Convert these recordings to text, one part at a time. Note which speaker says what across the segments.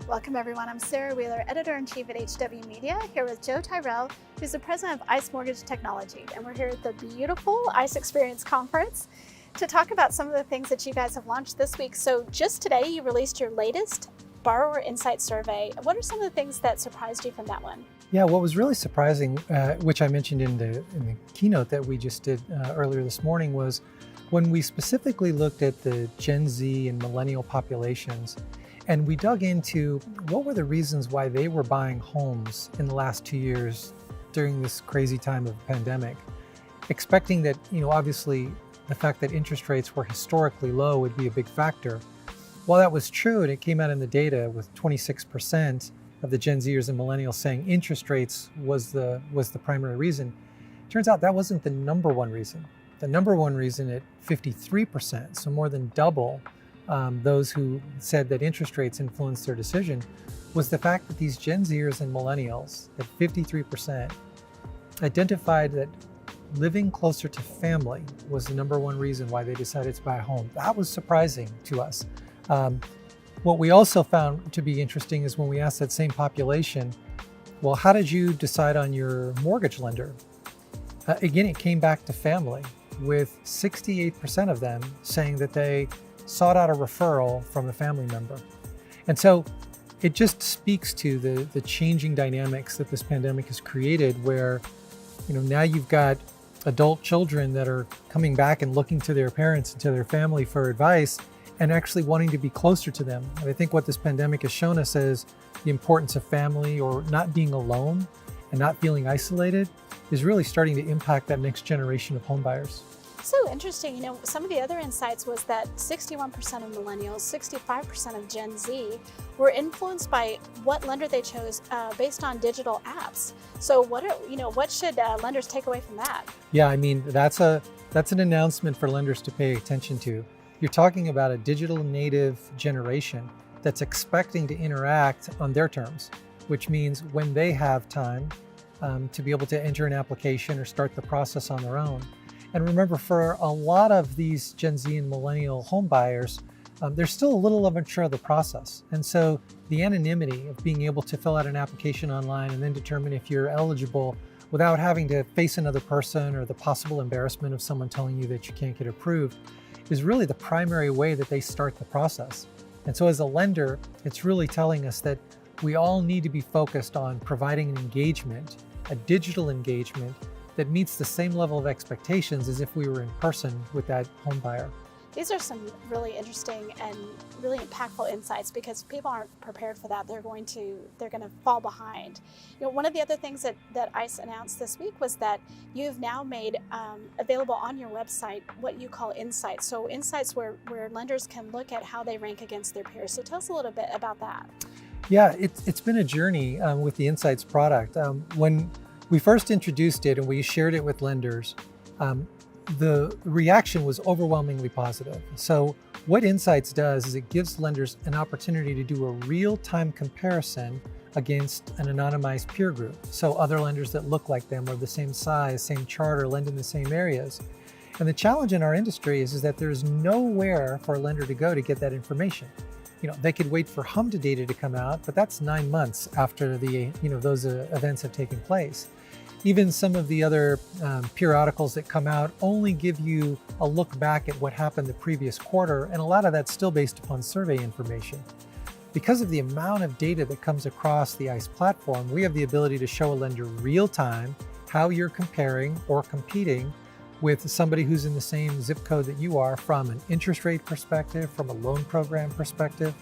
Speaker 1: Welcome everyone, I'm Sarah Wheeler, Editor-in-Chief at HW Media, here with Joe Tyrrell, who's the President of ICE Mortgage Technology. And we're here at the beautiful ICE Experience Conference to talk about some of the things that you guys have launched this week. So just today, you released your latest Borrower Insight Survey. What are some of the things that surprised you from that one?
Speaker 2: Yeah, what was really surprising, which I mentioned in the keynote that we just did earlier this morning, was when we specifically looked at the Gen Z and millennial populations, and we dug into what were the reasons why they were buying homes in the last 2 years during this crazy time of the pandemic, expecting that, obviously the fact that interest rates were historically low would be a big factor. While that was true, and it came out in the data with 26% of the Gen Zers and millennials saying interest rates was the primary reason, turns out that wasn't the number one reason. The number one reason at 53%, so more than double those who said that interest rates influenced their decision, was the fact that these Gen Zers and millennials, at 53%, identified that living closer to family was the number one reason why they decided to buy a home. That was surprising to us. What we also found to be interesting is when we asked that same population, well, how did you decide on your mortgage lender? Again, it came back to family, with 68% of them saying that they sought out a referral from a family member. And so it just speaks to the changing dynamics that this pandemic has created, where now you've got adult children that are coming back and looking to their parents and to their family for advice and actually wanting to be closer to them. And I think what this pandemic has shown us is the importance of family, or not being alone and not feeling isolated, is really starting to impact that next generation of home buyers.
Speaker 1: So interesting, some of the other insights was that 61% of millennials, 65% of Gen Z were influenced by what lender they chose based on digital apps. So what should lenders take away from that?
Speaker 2: Yeah, I mean, that's an announcement for lenders to pay attention to. You're talking about a digital native generation that's expecting to interact on their terms, which means when they have time to be able to enter an application or start the process on their own. And remember, for a lot of these Gen Z and millennial home buyers, they're still a little unsure of the process. And so the anonymity of being able to fill out an application online and then determine if you're eligible without having to face another person or the possible embarrassment of someone telling you that you can't get approved is really the primary way that they start the process. And so as a lender, it's really telling us that we all need to be focused on providing an engagement, a digital engagement, that meets the same level of expectations as if we were in person with that home buyer.
Speaker 1: These are some really interesting and really impactful insights, because people aren't prepared for that. They're going to fall behind. One of the other things that ICE announced this week was that you've now made available on your website what you call insights. So insights where lenders can look at how they rank against their peers. So tell us a little bit about that.
Speaker 2: Yeah, it's been a journey with the Insights product. When we first introduced it and we shared it with lenders, the reaction was overwhelmingly positive. So what Insights does is it gives lenders an opportunity to do a real-time comparison against an anonymized peer group. So other lenders that look like them, or the same size, same charter, lend in the same areas. And the challenge in our industry is that there's nowhere for a lender to go to get that information. They could wait for HMDA data to come out, but that's 9 months after those events have taken place. Even some of the other periodicals that come out only give you a look back at what happened the previous quarter, and a lot of that's still based upon survey information. Because of the amount of data that comes across the ICE platform, we have the ability to show a lender real time how you're comparing or competing with somebody who's in the same zip code that you are, from an interest rate perspective, from a loan program perspective.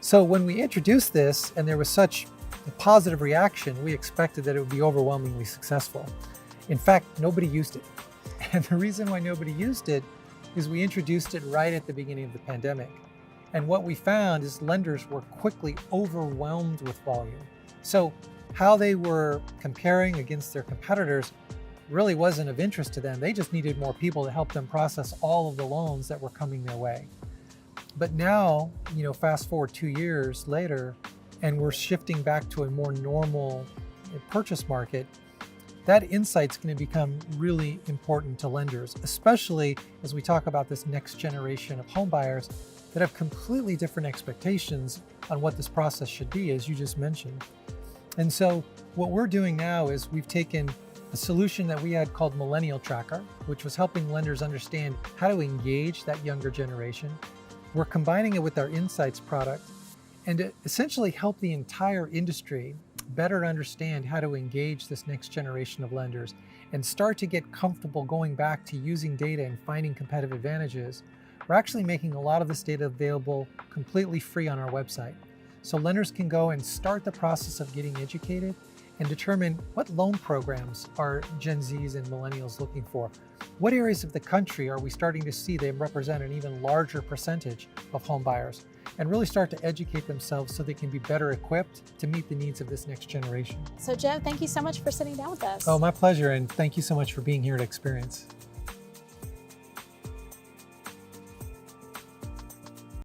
Speaker 2: So when we introduced this and there was such a positive reaction, we expected that it would be overwhelmingly successful. In fact, nobody used it. And the reason why nobody used it is we introduced it right at the beginning of the pandemic. And what we found is lenders were quickly overwhelmed with volume. So how they were comparing against their competitors really wasn't of interest to them. They just needed more people to help them process all of the loans that were coming their way. But now, fast forward 2 years later, and we're shifting back to a more normal purchase market, that insight's going to become really important to lenders, especially as we talk about this next generation of home buyers that have completely different expectations on what this process should be, as you just mentioned. And so what we're doing now is we've taken a solution that we had called Millennial Tracker, which was helping lenders understand how to engage that younger generation. We're combining it with our Insights product and to essentially help the entire industry better understand how to engage this next generation of lenders and start to get comfortable going back to using data and finding competitive advantages. We're actually making a lot of this data available completely free on our website. So lenders can go and start the process of getting educated and determine what loan programs are Gen Zs and millennials looking for. What areas of the country are we starting to see them represent an even larger percentage of home buyers, and really start to educate themselves so they can be better equipped to meet the needs of this next generation.
Speaker 1: So Joe, thank you so much for sitting down with us.
Speaker 2: Oh, my pleasure, and thank you so much for being here at Experience.